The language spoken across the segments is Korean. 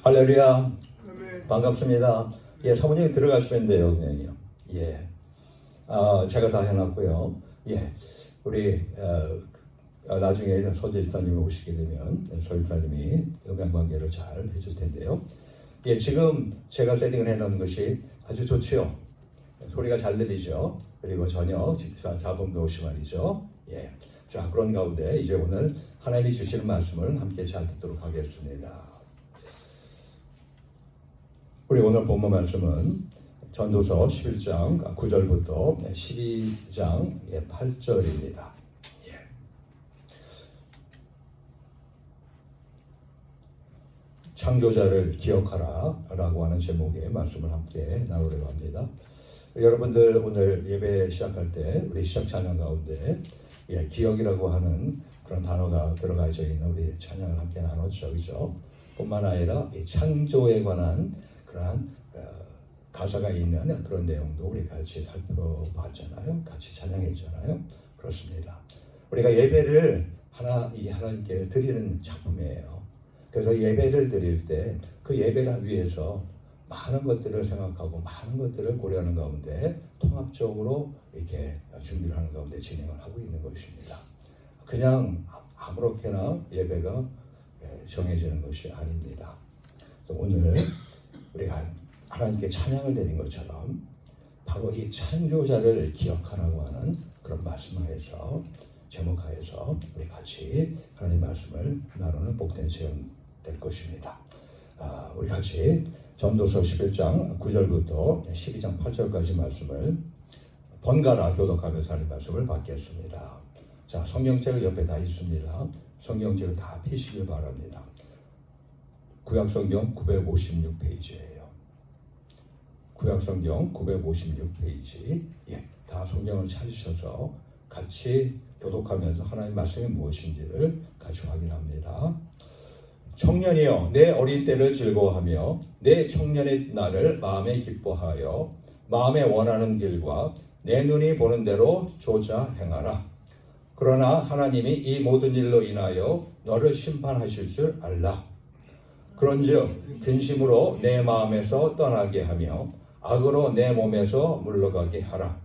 할렐루야. 반갑습니다. 예, 사모님 들어가시면 돼요, 그냥요. 예. 제가 다 해놨고요. 예. 우리, 나중에 서재 집사님이 오시게 되면 서 집사님이 음향 관계를 잘 해줄 텐데요. 예, 지금 제가 세팅을 해놓은 것이 아주 좋지요. 소리가 잘 들리죠. 그리고 전혀 잡음도 없이 말이죠. 예. 자, 그런 가운데 이제 오늘 하나님이 주시는 말씀을 함께 잘 듣도록 하겠습니다. 우리 오늘 본문 말씀은 전도서 11장 9절부터 12장 8절입니다. 예. 창조자를 기억하라 라고 하는 제목의 말씀을 함께 나누려고 합니다. 여러분들 오늘 예배 시작할 때 우리 시작 찬양 가운데 기억이라고 하는 그런 단어가 들어가져 있는 우리 찬양을 함께 나눴죠. 그죠? 뿐만 아니라 이 창조에 관한 그러한 가사가 있는 그런 내용도 우리 같이 살펴봤잖아요. 같이 찬양했잖아요. 그렇습니다. 우리가 예배를 하나님께 드리는 작품이에요. 그래서 예배를 드릴 때 그 예배를 위해서 많은 것들을 생각하고 많은 것들을 고려하는 가운데 통합적으로 이렇게 준비를 하는 가운데 진행을 하고 있는 것입니다. 그냥 아무렇게나 예배가 정해지는 것이 아닙니다. 오늘 우리가 하나님께 찬양을 드린 것처럼 바로 이 창조자를 기억하라고 하는 그런 말씀하에서 제목하에서 우리 같이 하나님 말씀을 나누는 복된 시간 될 것입니다. 우리 같이 전도서 11장 9절부터 12장 8절까지 말씀을 번갈아 교독하면서 하는 말씀을 받겠습니다. 자, 성경책은 옆에 다 있습니다. 성경책을 다 펴시길 바랍니다. 구약성경 956페이지예요. 구약성경 956페이지. 예, 다 성경을 찾으셔서 같이 교독하면서 하나님의 말씀이 무엇인지를 같이 확인합니다. 청년이여, 내 어린 때를 즐거워하며 내 청년의 날을 마음에 기뻐하여 마음에 원하는 길과 내 눈이 보는 대로 조자 행하라. 그러나 하나님이 이 모든 일로 인하여 너를 심판하실 줄 알라. 그런즉 근심으로 내 마음에서 떠나게 하며 악으로 내 몸에서 물러가게 하라.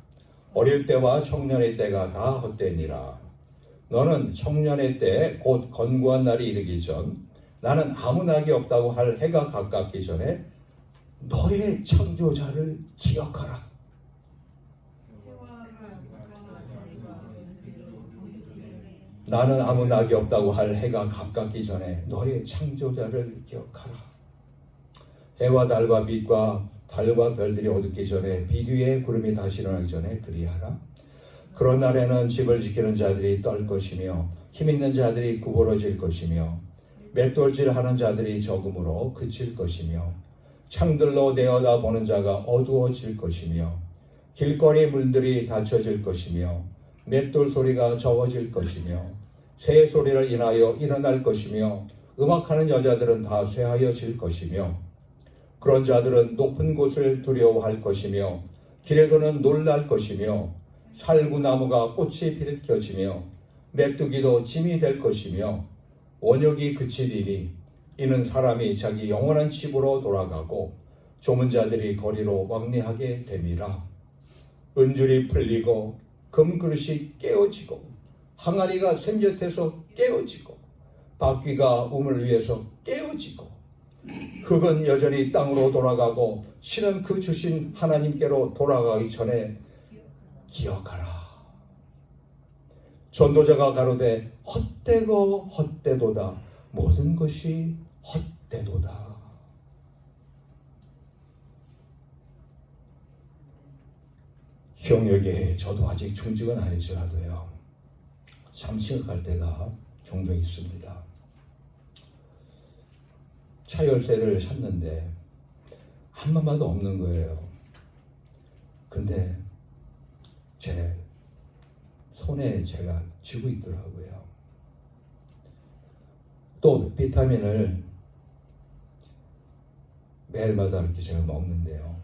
어릴 때와 청년의 때가 다 헛되니라. 너는 청년의 때 곧 건고한 날이 이르기 전 나는 아무 낙이 없다고 할 해가 가깝기 전에 너의 창조자를 기억하라. 나는 아무 낙이 없다고 할 해가 가깝기 전에 너의 창조자를 기억하라. 해와 달과 빛과 달과 별들이 어둡기 전에 비뒤에 구름이 다시 일어나기 전에 그리하라. 그런 날에는 집을 지키는 자들이 떨 것이며 힘있는 자들이 구부러질 것이며 맷돌질하는 자들이 적음으로 그칠 것이며 창들로 내어다보는 자가 어두워질 것이며 길거리 문들이 닫혀질 것이며 맷돌 소리가 적어질 것이며 새 소리를 인하여 일어날 것이며 음악하는 여자들은 다 쇠하여질 것이며 그런 자들은 높은 곳을 두려워할 것이며 길에서는 놀랄 것이며 살구나무가 꽃이 필켜지며 메뚜기도 짐이 될 것이며 원역이 그치리니 이는 사람이 자기 영원한 집으로 돌아가고 조문 자들이 거리로 왕래하게 됨이라. 은줄이 풀리고 금그릇이 깨어지고 항아리가 샘곁에서 깨어지고 바퀴가 우물 위에서 깨어지고 흙은 여전히 땅으로 돌아가고 신은 그 주신 하나님께로 돌아가기 전에 기억하라. 전도자가 가로되 헛되고 헛되도다. 모든 것이 헛되도다. 기억력에 저도 아직 중직은 아니지라도요, 참 심각할 때가 종종 있습니다. 차 열쇠를 샀는데 한 번만도 없는 거예요. 근데 제 손에 제가 쥐고 있더라고요. 또 비타민을 매일마다 이렇게 제가 먹는데요.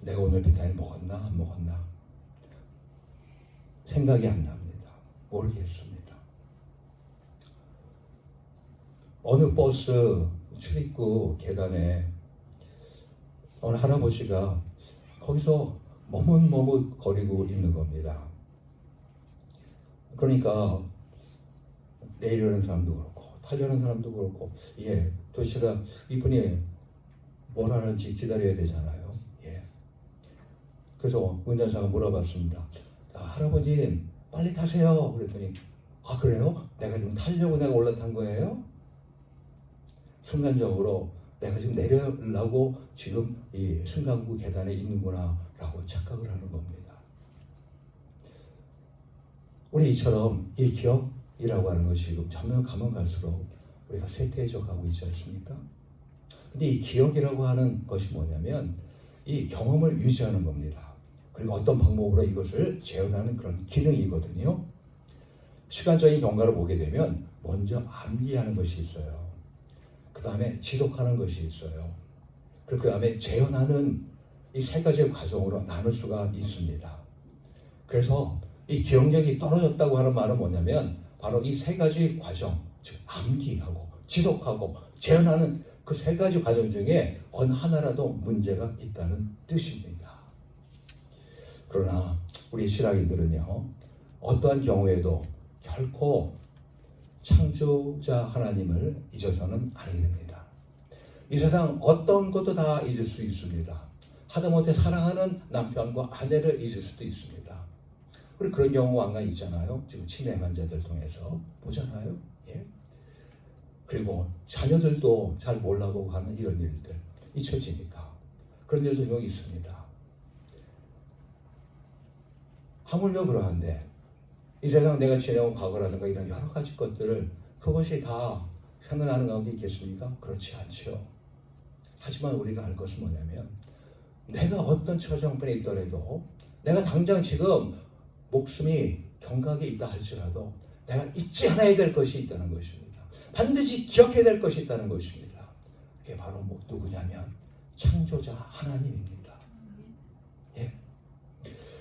내가 오늘 비타민 먹었나 안 먹었나 생각이 안 납니다. 모르겠습니다. 어느 버스 출입구 계단에 어느 할아버지가 거기서 머뭇머뭇 거리고 있는 겁니다. 그러니까 내리려는 사람도 그렇고 타려는 사람도 그렇고 도대체가 이분이 뭘 하는지 기다려야 되잖아요. 그래서 운전사가 물어봤습니다. 할아버님 빨리 타세요. 그랬더니 그래요? 내가 지금 타려고 내가 올라탄 거예요? 순간적으로 내가 지금 내려려고 지금 이 승강구 계단에 있는구나 라고 착각을 하는 겁니다. 우리 이처럼 이 기억이라고 하는 것이 지금 점점 가면 갈수록 우리가 쇠퇴해져 가고 있지 않습니까? 근데 이 기억이라고 하는 것이 뭐냐면 이 경험을 유지하는 겁니다. 그리고 어떤 방법으로 이것을 재현하는 그런 기능이거든요. 시간적인 경과를 보게 되면 먼저 암기하는 것이 있어요. 그 다음에 지속하는 것이 있어요. 그리고 그 다음에 재현하는 이 세 가지의 과정으로 나눌 수가 있습니다. 그래서 이 기억력이 떨어졌다고 하는 말은 뭐냐면 바로 이 세 가지 과정, 즉 암기하고 지속하고 재현하는 그 세 가지 과정 중에 어느 하나라도 문제가 있다는 뜻입니다. 그러나 우리 신앙인들은요, 어떠한 경우에도 결코 창조자 하나님을 잊어서는 아니 됩니다. 이 세상 어떤 것도 다 잊을 수 있습니다. 하다못해 사랑하는 남편과 아내를 잊을 수도 있습니다. 그리고 그런 경우 왕왕 있잖아요. 지금 치매 환자들 통해서 보잖아요. 그리고 자녀들도 잘 몰라보고 하는 이런 일들 잊혀지니까 그런 일도 좀 있습니다. 하물며 그러한데 이 세상 내가 지내온 과거라든가 이런 여러 가지 것들을 그것이 다 생각나는 가운데 있겠습니까? 그렇지 않죠. 하지만 우리가 알 것은 뭐냐면 내가 어떤 처정편에 있더라도 내가 당장 지금 목숨이 경각에 있다 할지라도 내가 잊지 않아야 될 것이 있다는 것입니다. 반드시 기억해야 될 것이 있다는 것입니다. 그게 바로 누구냐면 창조자 하나님입니다.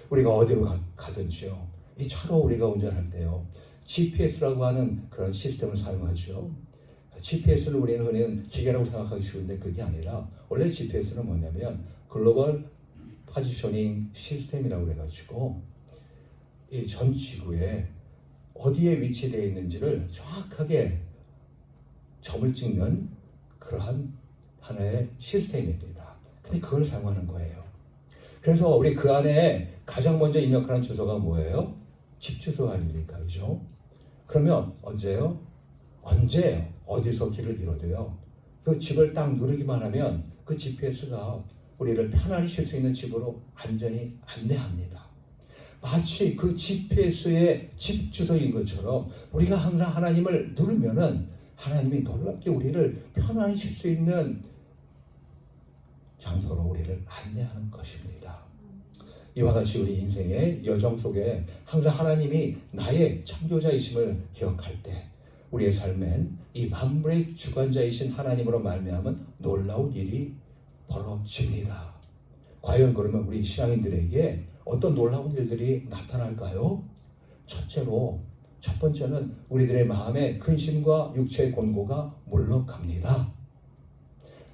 우리가 어디로 가든지요. 이 차로 우리가 운전할 때요. GPS라고 하는 그런 시스템을 사용하죠. GPS를 우리는 흔히 기계라고 생각하기 쉬운데 그게 아니라 원래 GPS는 뭐냐면 글로벌 포지셔닝 시스템이라고 해가지고 이 전 지구에 어디에 위치되어 있는지를 정확하게 점을 찍는 그러한 하나의 시스템입니다. 근데 그걸 사용하는 거예요. 그래서 우리 그 안에 가장 먼저 입력하는 주소가 뭐예요? 집 주소 아닙니까? 그죠? 그러면 언제요? 어디서 길을 잃어도요. 그 집을 딱 누르기만 하면 그 GPS가 우리를 편안히 쉴 수 있는 집으로 안전히 안내합니다. 마치 그 GPS의 집 주소인 것처럼 우리가 항상 하나님을 누르면은 하나님이 놀랍게 우리를 편안히 쉴 수 있는 장소로 우리를 안내하는 것입니다. 이와 같이 우리 인생의 여정 속에 항상 하나님이 나의 창조자이심을 기억할 때 우리의 삶엔 이 만물의 주관자이신 하나님으로 말미암은 놀라운 일이 벌어집니다. 과연 그러면 우리 신앙인들에게 어떤 놀라운 일들이 나타날까요? 첫 번째는 우리들의 마음의 근심과 육체의 곤고가 물러갑니다.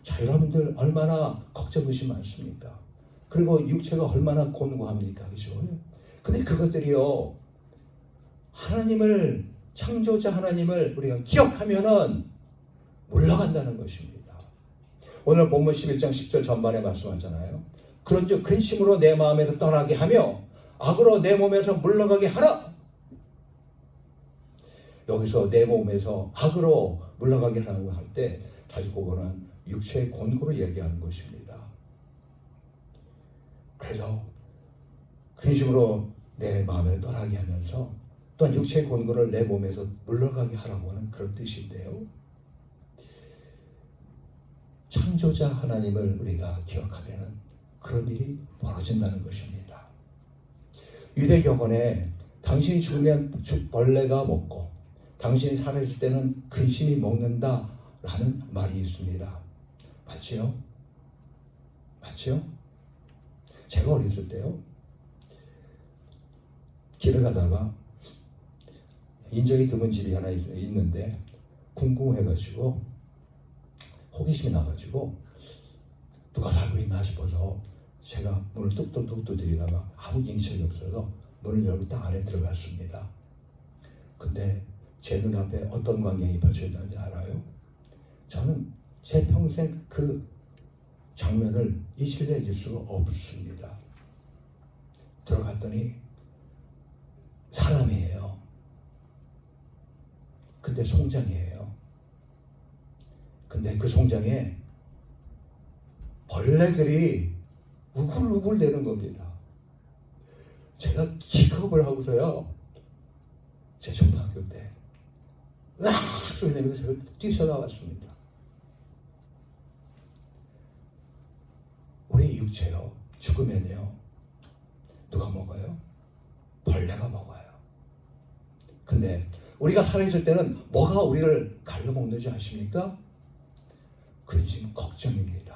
자, 여러분들 얼마나 걱정이 많습니까? 그리고 육체가 얼마나 곤고합니까? 그죠? 근데 그것들이요, 하나님을, 창조자 하나님을 우리가 기억하면은 물러간다는 것입니다. 오늘 본문 11장 10절 전반에 말씀하잖아요. 그런즉 근심으로 내 마음에서 떠나게 하며 악으로 내 몸에서 물러가게 하라. 여기서 내 몸에서 악으로 물러가게 하라고 할 때 다시 그거는 육체의 곤고를 얘기하는 것입니다. 그래서 근심으로 내 마음에 떠나게 하면서 또한 육체의 곤고를 내 몸에서 물러가게 하라고 하는 그런 뜻인데요. 창조자 하나님을 우리가 기억하면 그런 일이 벌어진다는 것입니다. 유대교훈에 당신이 죽으면 벌레가 먹고 당신이 살아있을 때는 근심이 먹는다 라는 말이 있습니다. 맞지요? 맞지요? 제가 어렸을 때요, 길을 가다가 인적이 드문 집이 하나 있는데 궁금해가지고 호기심이 나가지고 누가 살고 있나 싶어서 제가 문을 뚝뚝뚝 두드리다가 아무 인식이 없어서 문을 열고 딱 안에 들어갔습니다. 근데 제 눈앞에 어떤 광경이 펼쳐졌는지 알아요? 저는 제 평생 그 장면을 잊을 수가 없습니다. 들어갔더니 사람이에요. 근데 송장이에요. 근데 그 송장에 벌레들이 우글우글 대는 겁니다. 제가 기겁을 하고서요, 제 초등학교 때 으악 소리 내면서 제가 뛰쳐나왔습니다. 우리 육체요, 죽으면요 누가 먹어요? 벌레가 먹어요. 근데 우리가 살아있을 때는 뭐가 우리를 갉아먹는지 아십니까? 근심, 걱정입니다.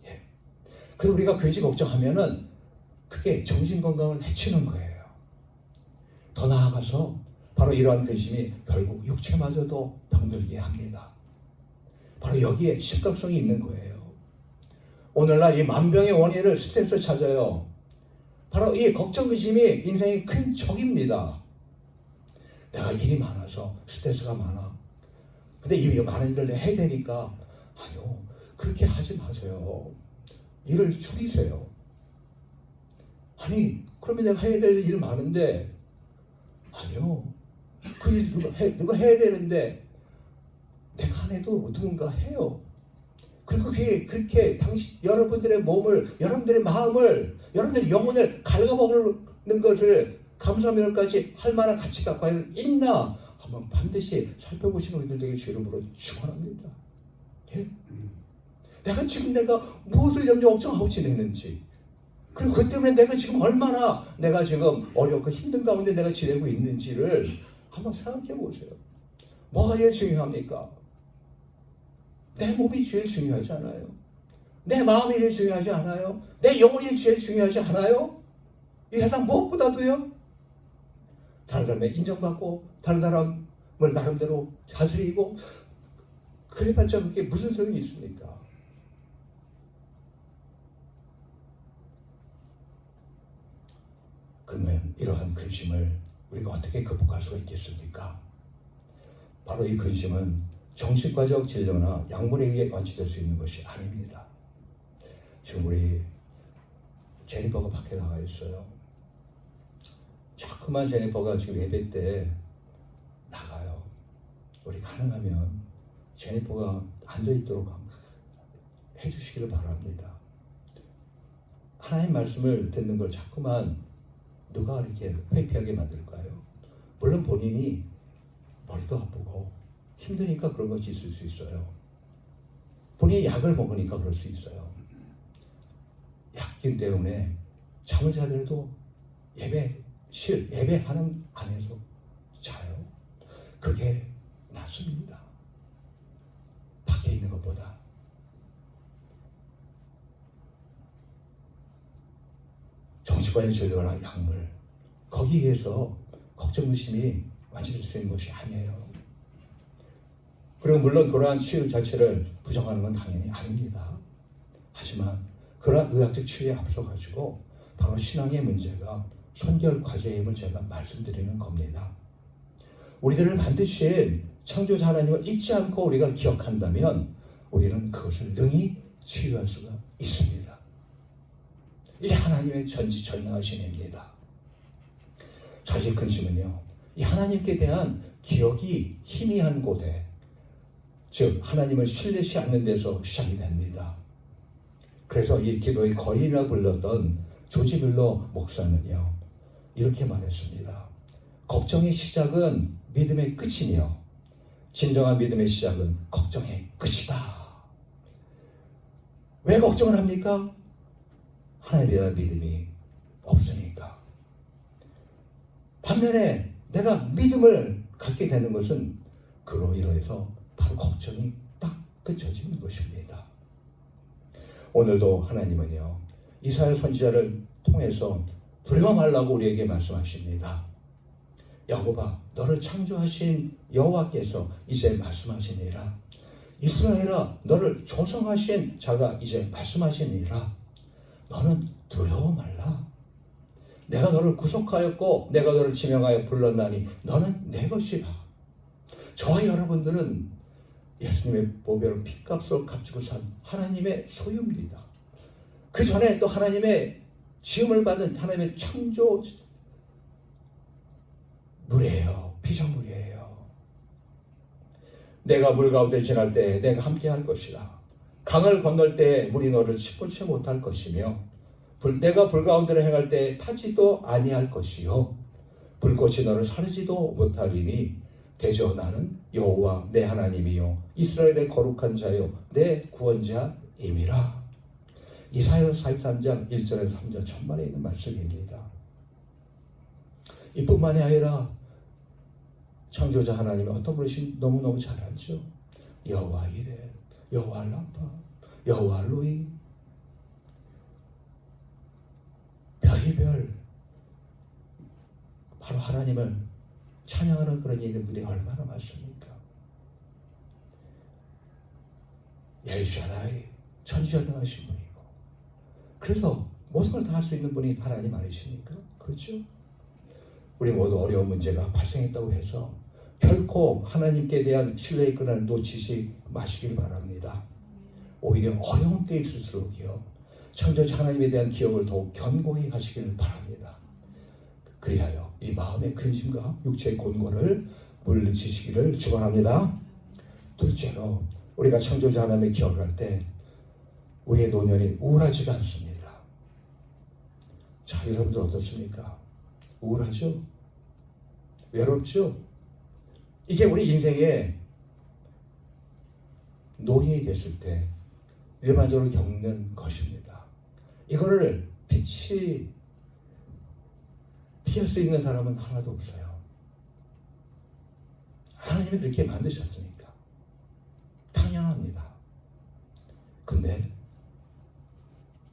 예. 그래서 우리가 근심, 걱정하면은 그게 정신건강을 해치는 거예요. 더 나아가서 바로 이러한 근심이 결국 육체마저도 병들게 합니다. 바로 여기에 심각성이 있는 거예요. 오늘날 이 만병의 원인을 스트레스 찾아요. 바로 이 걱정, 근심이 인생의 큰 적입니다. 내가 일이 많아서 스트레스가 많아. 근데 이 많은 일을 해야 되니까, 아니요, 그렇게 하지 마세요. 일을 줄이세요. 아니, 그러면 내가 해야 될 일 많은데, 아니요, 그 일 누가 해야 되는데 내가 안 해도 누군가 해요. 그리고 그게 그렇게 여러분들의 몸을, 여러분들의 마음을, 여러분들의 영혼을 갉아먹는 것을 감사하면까지 할 만한 가치가 과연 있나 한번 반드시 살펴보시는 우리들 되게 주의로 축원합니다. 예? 내가 지금 무엇을 염려 걱정하고 지내는지, 그리고 그 때문에 내가 지금 얼마나 내가 지금 어렵고 힘든 가운데 내가 지내고 있는지를 한번 생각해 보세요. 뭐가 제일 중요합니까? 내 몸이 제일 중요하지 않아요? 내 마음이 제일 중요하지 않아요? 내 영혼이 제일 중요하지 않아요? 이 세상 무엇보다도요? 다른 사람의 인정받고 다른 사람을 나름대로 다스리고 그래봤자 그게 무슨 소용이 있습니까? 그러면 이러한 근심을 우리가 어떻게 극복할 수가 있겠습니까? 바로 이 근심은 정신과적 진료나 약물에 의해 완치될 수 있는 것이 아닙니다. 지금 우리 제니퍼가 밖에 나가 있어요. 자꾸만 제니퍼가 지금 예배 때 나가요. 우리 가능하면 제니퍼가 앉아있도록 해주시기를 바랍니다. 하나님 말씀을 듣는 걸 자꾸만 누가 이렇게 회피하게 만들까요? 물론 본인이 머리도 아프고 힘드니까 그런 것이 있을 수 있어요. 본인이 약을 먹으니까 그럴 수 있어요. 약기 때문에 잠을 자더라도 예배하는 안에서 자요. 그게 낫습니다. 밖에 있는 것보다. 정신과의 진료나 약물, 거기에서 걱정, 의심이 완치될 수 있는 것이 아니에요. 그리고 물론 그러한 치유 자체를 부정하는 건 당연히 아닙니다. 하지만 그러한 의학적 치유에 앞서가지고 바로 신앙의 문제가 선결 과제임을 제가 말씀드리는 겁니다. 우리들을 반드시 창조자 하나님을 잊지 않고 우리가 기억한다면 우리는 그것을 능히 치유할 수가 있습니다. 이게 하나님의 전지전능하신 일입니다. 자식 근심은요, 이 하나님께 대한 기억이 희미한 곳에, 즉 하나님을 신뢰시 않는 데서 시작이 됩니다. 그래서 이 기도의 거인이라 불렀던 조지 뮬러 목사는요, 이렇게 말했습니다. 걱정의 시작은 믿음의 끝이며 진정한 믿음의 시작은 걱정의 끝이다. 왜 걱정을 합니까? 하나님에 대한 믿음이 없으니까. 반면에 내가 믿음을 갖게 되는 것은 그로 인해서 바로 걱정이 딱 끝쳐지는 것입니다. 오늘도 하나님은요, 이사야 선지자를 통해서 두려워 말라고 우리에게 말씀하십니다. 야곱아, 너를 창조하신 여호와께서 이제 말씀하시니라. 이스라엘아, 너를 조성하신 자가 이제 말씀하시니라. 너는 두려워 말라. 내가 너를 구속하였고 내가 너를 지명하여 불렀나니 너는 내 것이라. 저와 여러분들은 예수님의 보배로 피값으로 값지고 산 하나님의 소유입니다. 그 전에 또 하나님의 지음을 받은 하나님의 창조 물이에요. 피조물이에요. 내가 물 가운데 지날 때 내가 함께 할 것이라. 강을 건널 때 물이 너를 침몰치 못할 것이며 내가 불 가운데를 행할 때 타지도 아니할 것이요 불꽃이 너를 사르지도 못하리니 대저 나는 여호와 내 하나님이요 이스라엘의 거룩한 자요 내 구원자임이라. 이사야 43장 1절에서 3절 전반에 있는 말씀입니다. 이뿐만이 아니라 창조자 하나님이 어떤 분이신 너무너무 잘 알죠. 여호와 이레, 여호와 라파, 여호와 로이, 별의별 바로 하나님을 찬양하는 그런 이름들이 얼마나 많습니까? 엘샤다이, 천지전능하신 분이고, 그래서 모든 걸 다 할 수 있는 분이 하나님 아니십니까? 그렇죠? 우리 모두 어려운 문제가 발생했다고 해서 결코 하나님께 대한 신뢰의 끈을 놓치지 마시길 바랍니다. 오히려 어려운 때 있을수록요 창조자 하나님에 대한 기억을 더욱 견고히 하시길 바랍니다. 그리하여 이 마음의 근심과 육체의 곤고를 물리치시기를 축원합니다. 둘째로 우리가 창조자 하나님의 기억을 할 때 우리의 노년이 우울하지가 않습니다. 자, 여러분들 어떻습니까? 우울하죠? 외롭죠? 이게 우리 인생의 노인이 됐을 때 일반적으로 겪는 것입니다. 이거를 빛이 피할 수 있는 사람은 하나도 없어요. 하나님이 그렇게 만드셨으니까 당연합니다. 근데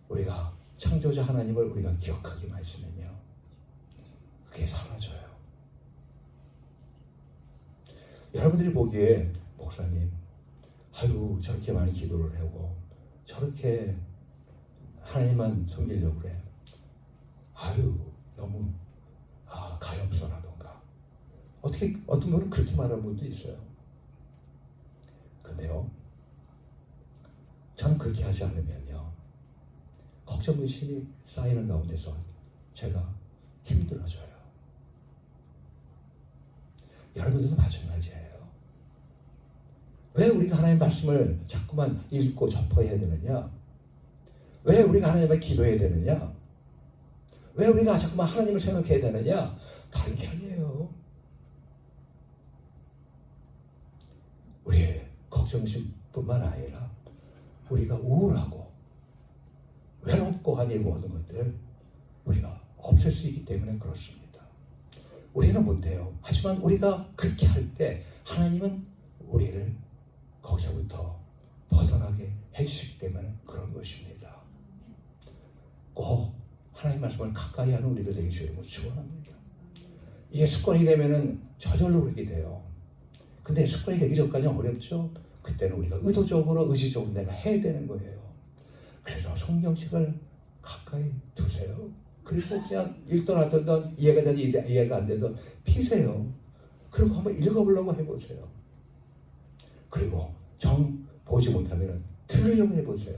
우리가 창조자 하나님을 우리가 기억하기만 했으면요 그게 사라져요. 여러분들이 보기에 목사님 아유 저렇게 많이 기도를 하고 저렇게 하나님만 섬기려고 그래. 아유 너무 가엾어라던가 어떻게 어떤 분은 그렇게 말하는 분도 있어요. 근데요 저는 그렇게 하지 않으면요 걱정 의심이 쌓이는 가운데서 제가 힘들어져요. 여러분들도 마찬가지예요. 왜 우리가 하나님의 말씀을 자꾸만 읽고 접해야 되느냐? 왜 우리가 하나님을 기도해야 되느냐? 왜 우리가 자꾸만 하나님을 생각해야 되느냐? 다른 게 아니에요. 우리의 걱정심뿐만 아니라 우리가 우울하고 외롭고 하는 모든 것들 우리가 없앨 수 있기 때문에 그렇습니다. 우리는 못해요. 하지만 우리가 그렇게 할 때 하나님은 우리를 거기서부터 벗어나게 해주시기 때문에 그런 것입니다. 꼭 하나님 말씀을 가까이 하는 우리들 되기 주님을 축원합니다. 이게 습관이 되면은 저절로 그렇게 돼요. 근데 습관이 되기 전까지는 어렵죠. 그때는 우리가 의도적으로 의지적으로 내가 해야 되는 거예요. 그래서 성경책을 가까이 두세요. 그리고 그냥 읽던 안 듣던 이해가 되든 이해가 안 되든 피세요. 그리고 한번 읽어보려고 해보세요. 그리고 정 보지 못하면 들으려고 해보세요.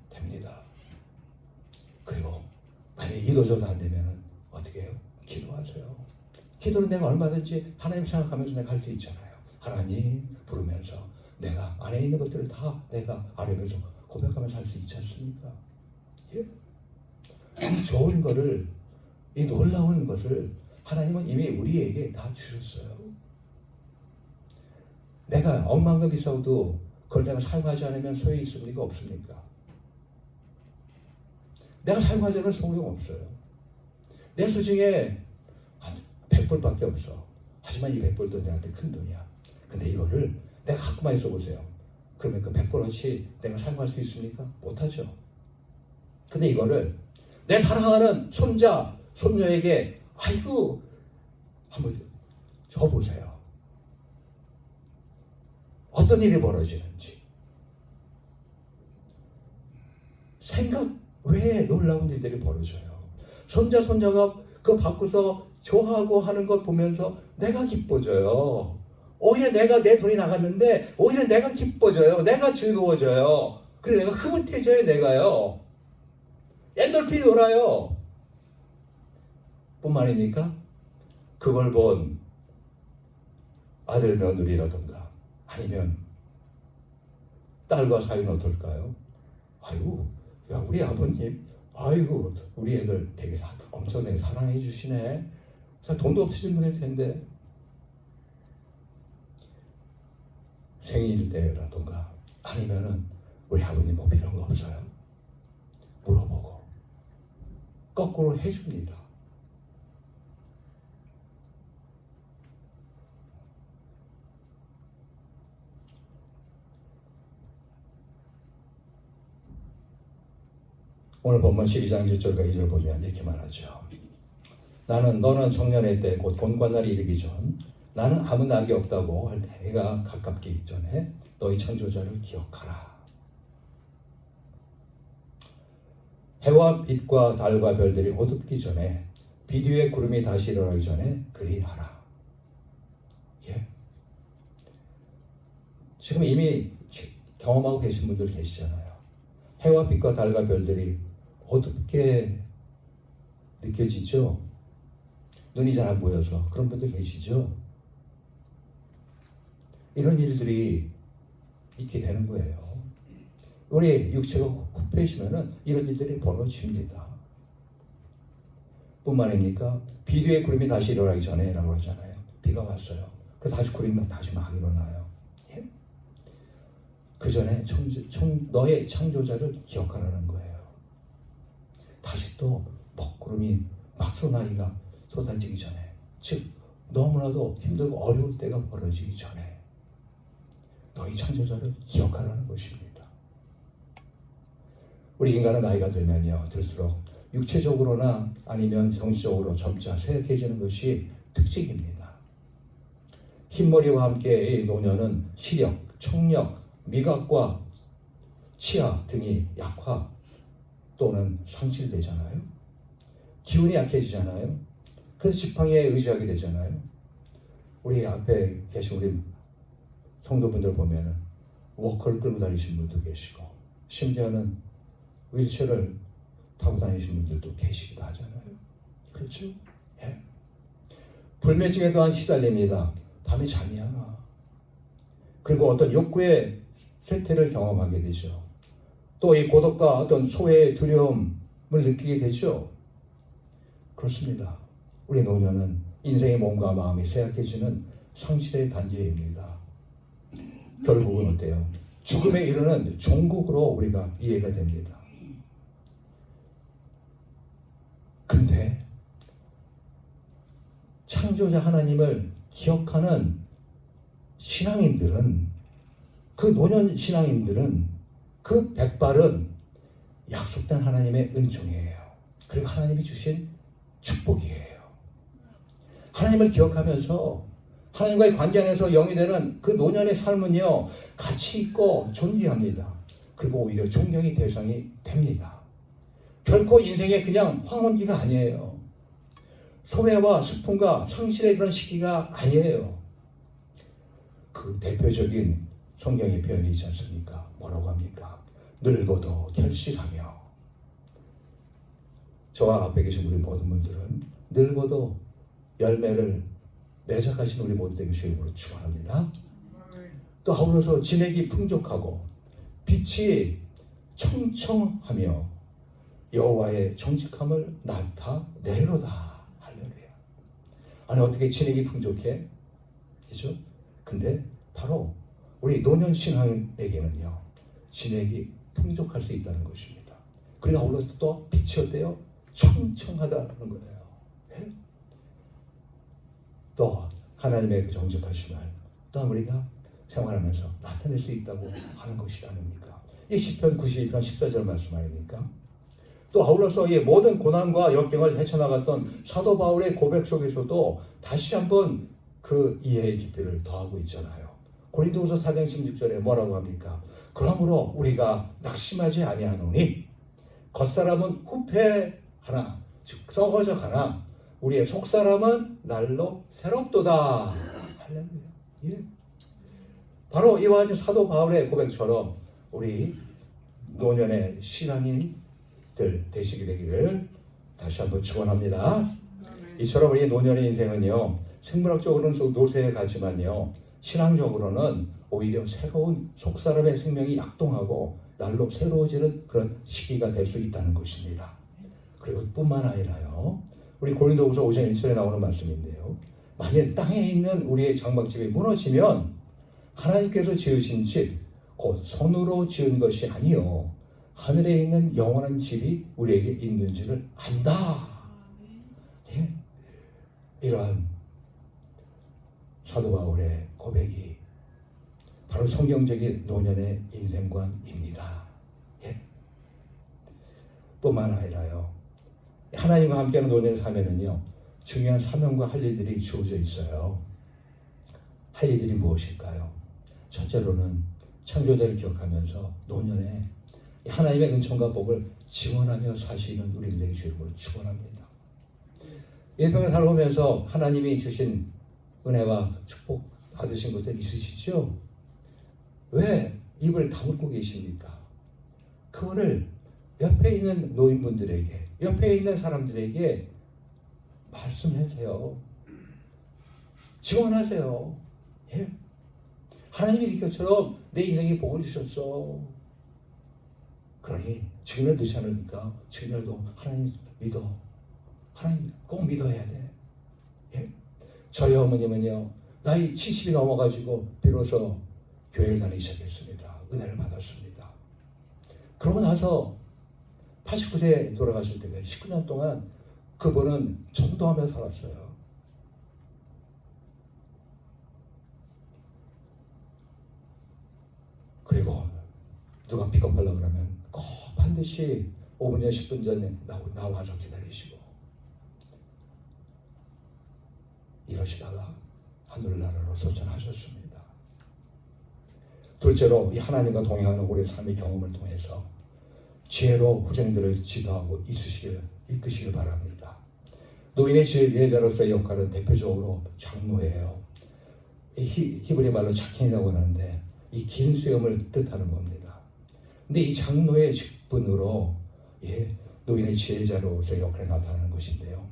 됩니다. 그리고 만약에 이도저도 안 되면 어떻게 해요? 기도하세요. 기도는 내가 얼마든지 하나님 생각하면서 내가 할 수 있잖아요. 하나님 부르면서 내가 안에 있는 것들을 다 내가 알으면서 고백하면서 할 수 있지 않습니까? 예? 이 좋은 거를, 이 놀라운 것을 하나님은 이미 우리에게 다 주셨어요. 내가 억만금 있어도 그걸 내가 사용하지 않으면 소용이 있습니까? 없습니까? 내가 사용하지 않으면 소용없어요. 내 수중에 한 100불밖에 없어. 하지만 이 100불도 내한테 큰 돈이야. 근데 이거를 내가 갖고만 있어 보세요. 그러면 그 100불어치 내가 사용할 수 있습니까? 못하죠. 근데 이거를 내 사랑하는 손자, 손녀에게 아이고 한번 줘보세요. 어떤 일이 벌어지는지 생각 외에 놀라운 일들이 벌어져요. 손자가 그 밖에서 좋아하고 하는 것 보면서 내가 기뻐져요. 오히려 내 돈이 나갔는데 오히려 내가 기뻐져요. 내가 즐거워져요. 그래서 내가 흐뭇해져요. 내가요. 엔돌핀이 돌아요. 뿐만 아닙니까? 그걸 본 아들 며느리라든가 아니면 딸과 사이는 어떨까요? 아이고, 야, 우리 아버님, 아이고, 우리 애들 되게 엄청나게 사랑해 주시네. 돈도 없으신 분일 텐데. 생일 때라든가 아니면은 우리 아버님 뭐 필요한 거 없어요? 물어보고 거꾸로 해줍니다. 오늘 본문 12장 1절과 2절 보면 이렇게 말하죠. 너는 청년의 때 곧 곤관날이 이르기 전 나는 아무 낙이 없다고 할 때가 가깝기 전에 너희 창조자를 기억하라. 해와 빛과 달과 별들이 어둡기 전에 빛 위에 구름이 다시 일어나기 전에 그리하라. 예. 지금 이미 경험하고 계신 분들 계시잖아요. 해와 빛과 달과 별들이 어둡게 느껴지죠? 눈이 잘 안 보여서 그런 분들 계시죠? 이런 일들이 있게 되는 거예요. 우리 육체가 후패지면은 이런 일들이 벌어집니다. 뿐만 아닙니까? 빛 위에 구름이 다시 일어나기 전에라고 하잖아요. 비가 왔어요. 그래서 다시 구름이 다시 막 일어나요. 예? 그 전에 너의 창조자를 기억하라는 거예요. 다시 또 먹구름이 막 소나기가 쏟아지기 전에, 즉 너무나도 힘들고 어려울 때가 벌어지기 전에 너희 창조자를 기억하라는 것입니다. 우리 인간은 나이가 들면요, 들수록 육체적으로나 아니면 정신적으로 점차 쇠약해지는 것이 특징입니다. 흰머리와 함께 이 노년은 시력, 청력, 미각과 치아 등이 약화 또는 상실되잖아요. 기운이 약해지잖아요. 그래서 지팡이에 의지하게 되잖아요. 우리 앞에 계신 우리 성도분들 보면은 워커를 끌고 다니시는 분도 계시고 심지어는 휠체어를 타고 다니시는 분들도 계시기도 하잖아요. 그렇죠? 예. 불면증에 또한 시달립니다. 밤에 잠이 안 와. 그리고 어떤 욕구의 쇠퇴를 경험하게 되죠. 또 이 고독과 어떤 소외의 두려움을 느끼게 되죠. 그렇습니다. 우리 노년은 인생의 몸과 마음이 쇠약해지는 상실의 단계입니다. 결국은 어때요? 죽음에 이르는 종국으로 우리가 이해가 됩니다. 근데 창조자 하나님을 기억하는 신앙인들은, 그 노년 신앙인들은 그 백발은 약속된 하나님의 은총이에요. 그리고 하나님이 주신 축복이에요. 하나님을 기억하면서 하나님과의 관계 안에서 영이 되는 그 노년의 삶은요, 가치 있고 존귀합니다. 그리고 오히려 존경의 대상이 됩니다. 결코 인생의 그냥 황혼기가 아니에요. 소외와 슬픔과 상실의 그런 시기가 아니에요. 그 대표적인 성경의 표현이 있지 않습니까? 뭐라고 합니까? 늙어도 결실하며. 저와 앞에 계신 우리 모든 분들은 늙어도 열매를 맺어가신 우리 모두 되기 주님으로 축원합니다. 또 아울러서 진액이 풍족하고 빛이 청청하며 여호와의 정직함을 나타내리로다. 할렐루야. 아니 어떻게 진액이 풍족해? 그죠? 근데 바로 우리 노년 신앙에게는요, 진액이 풍족할 수 있다는 것입니다. 그리고 아울러서 또 빛이 어때요? 청청하다는 거예요. 네? 또 하나님의 그 정직하심을 또한 우리가 생활하면서 나타낼 수 있다고 하는 것이 아닙니까? 이 시편 92편 14절 말씀 아닙니까? 또 아울러서 이 모든 고난과 역경을 헤쳐나갔던 사도 바울의 고백 속에서도 다시 한번 그 이해의 깊이를 더하고 있잖아요. 고린도후서 4장 16절에 뭐라고 합니까? 그러므로 우리가 낙심하지 아니하노니 겉사람은 후패하나 즉 썩어져 가나 우리의 속사람은 날로 새롭도다. 할렐루야. 예. 바로 이와 같은 사도 바울의 고백처럼 우리 노년의 신앙인들 되시게 되기를 다시 한번 축원합니다. 이처럼 우리 노년의 인생은요, 생물학적으로는 노쇠에 가지만요, 신앙적으로는 오히려 새로운 속사람의 생명이 약동하고 날로 새로워지는 그런 시기가 될 수 있다는 것입니다. 그리고 뿐만 아니라요, 우리 고린도후서 5장 1절에 나오는 말씀인데요, 만일 땅에 있는 우리의 장막집이 무너지면 하나님께서 지으신 집, 곧 손으로 지은 것이 아니요 하늘에 있는 영원한 집이 우리에게 있는지를 안다. 예? 이러한 사도 바울의 고백이 바로 성경적인 노년의 인생관입니다. 예? 뿐만 아니라요, 하나님과 함께하는 노년을 사면은요, 중요한 사명과 할 일들이 주어져 있어요. 할 일들이 무엇일까요? 첫째로는 창조자를 기억하면서 노년에 하나님의 은총과 복을 지원하며 사시는 우리들에게 주님으로 축원합니다. 일평을 살아오면서 하나님이 주신 은혜와 축복 받으신 것들 있으시죠? 왜 입을 다물고 계십니까? 그거를 옆에 있는 노인분들에게, 옆에 있는 사람들에게 말씀하세요. 지원하세요. 예? 하나님이 이것처럼 내 인생에 복을 주셨어. 그러니 지금은 늦지 않으니까 지금이라도 하나님 믿어. 하나님 꼭 믿어야 돼. 예? 저희 어머님은요, 나이 70이 넘어가지고 비로소 교회를 다니기 시작했습니다. 은혜를 받았습니다. 그러고 나서 89세에 돌아가실 때가 19년 동안 그분은 전도하며 살았어요. 그리고 누가 픽업하려고 그러면 꼭 반드시 5분 전 10분 전에 나와서 기다리시고 이러시다가 하늘나라로 소천하셨습니다. 둘째로 이 하나님과 동행하는 우리의 삶의 경험을 통해서 지혜로 후생들을 지도하고 이끄시길 바랍니다. 노인의 지혜자로서의 역할은 대표적으로 장로예요. 히브리 말로 자킨이라고 하는데 이 긴 수염을 뜻하는 겁니다. 근데 이 장로의 직분으로 노인의 지혜자로서의 역할에 나타나는 것인데요.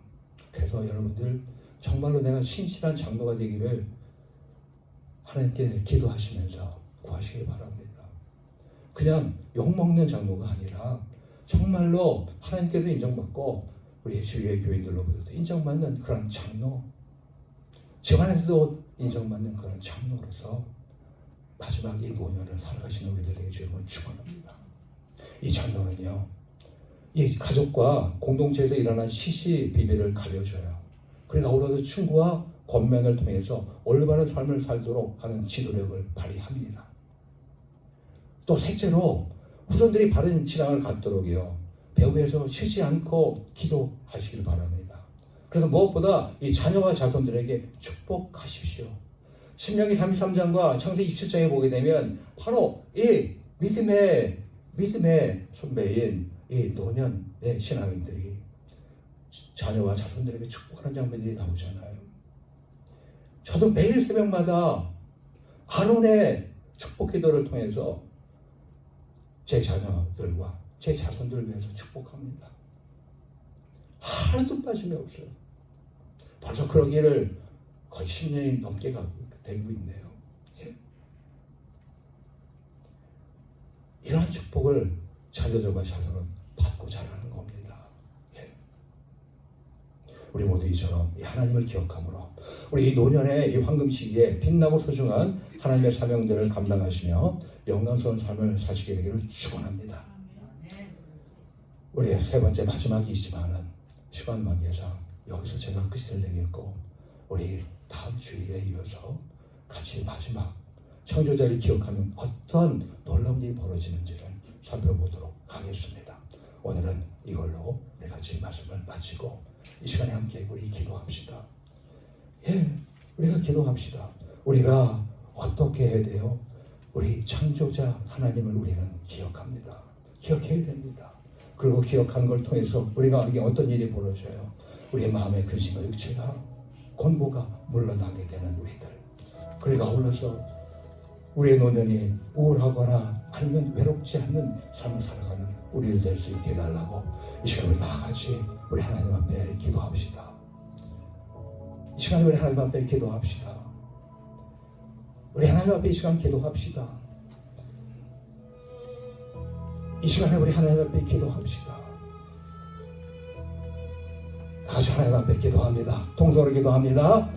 그래서 여러분들 정말로 내가 신실한 장로가 되기를 하나님께 기도하시면서 구하시길 바랍니다. 그냥 욕먹는 장로가 아니라 정말로 하나님께서 인정받고 우리 주위의 교인들로부터도 인정받는 그런 장로, 집안에서도 인정받는 그런 장로로서 마지막 이 노년을 살아가시는 우리들 되게 주님을 축원합니다. 이 장로는요, 이 가족과 공동체에서 일어난 시시 비밀을 가려줘요. 그러니까 아울러서 충고와 권면을 통해서 올바른 삶을 살도록 하는 지도력을 발휘합니다. 또 셋째로 후손들이 바른 신앙을 갖도록요, 배후에서 쉬지 않고 기도하시길 바랍니다. 그래서 무엇보다 이 자녀와 자손들에게 축복하십시오. 신명기 33장과 창세기 27장에 보게 되면 바로 이 믿음의 선배인 이 노년의 신앙인들이 자녀와 자손들에게 축복하는 장면들이 나오잖아요. 저도 매일 새벽마다 아론의 축복 기도를 통해서 제 자녀들과 제 자손들을 위해서 축복합니다. 하루도 빠짐이 없어요. 벌써 그러기를 거의 10년이 넘게 되고 있네요. 예. 이러한 축복을 자녀들과 자손은 받고 자라는 겁니다. 예. 우리 모두 이처럼 이 하나님을 기억함으로 우리 이 노년의 이 황금 시기에 빛나고 소중한 하나님의 사명들을 감당하시며 영광스러운 삶을 사시게 되기를 축원합니다. 우리의 세 번째 마지막이지만은 시간 관계상 여기서 제가 끝을 내겠고 우리 다음 주일에 이어서 같이 마지막 창조자를 기억하는 어떤 놀라운 일이 벌어지는지를 살펴보도록 하겠습니다. 오늘은 이걸로 우리 같이 말씀을 마치고 이 시간에 함께 우리 기도합시다. 우리가 기도합시다. 우리가 어떻게 해야 돼요? 우리 창조자 하나님을 우리는 기억합니다. 기억해야 됩니다. 그리고 기억하는 걸 통해서 우리가 이게 어떤 일이 벌어져요? 우리의 마음의 근심과 육체가 공고가 물러나게 되는 우리들. 그리고 아울러서 우리의 노년이 우울하거나 아니면 외롭지 않는 삶을 살아가는 우리를 될 수 있게 해달라고 이 시간에 우리 다 같이 우리 하나님 앞에 기도합시다. 이 시간에 우리 하나님 앞에 기도합시다. 우리 하나님 앞에 이 시간 기도합시다. 이 시간에 우리 하나님 앞에 기도합시다. 다 같이 하나님 앞에 기도합니다. 통성으로 기도합니다.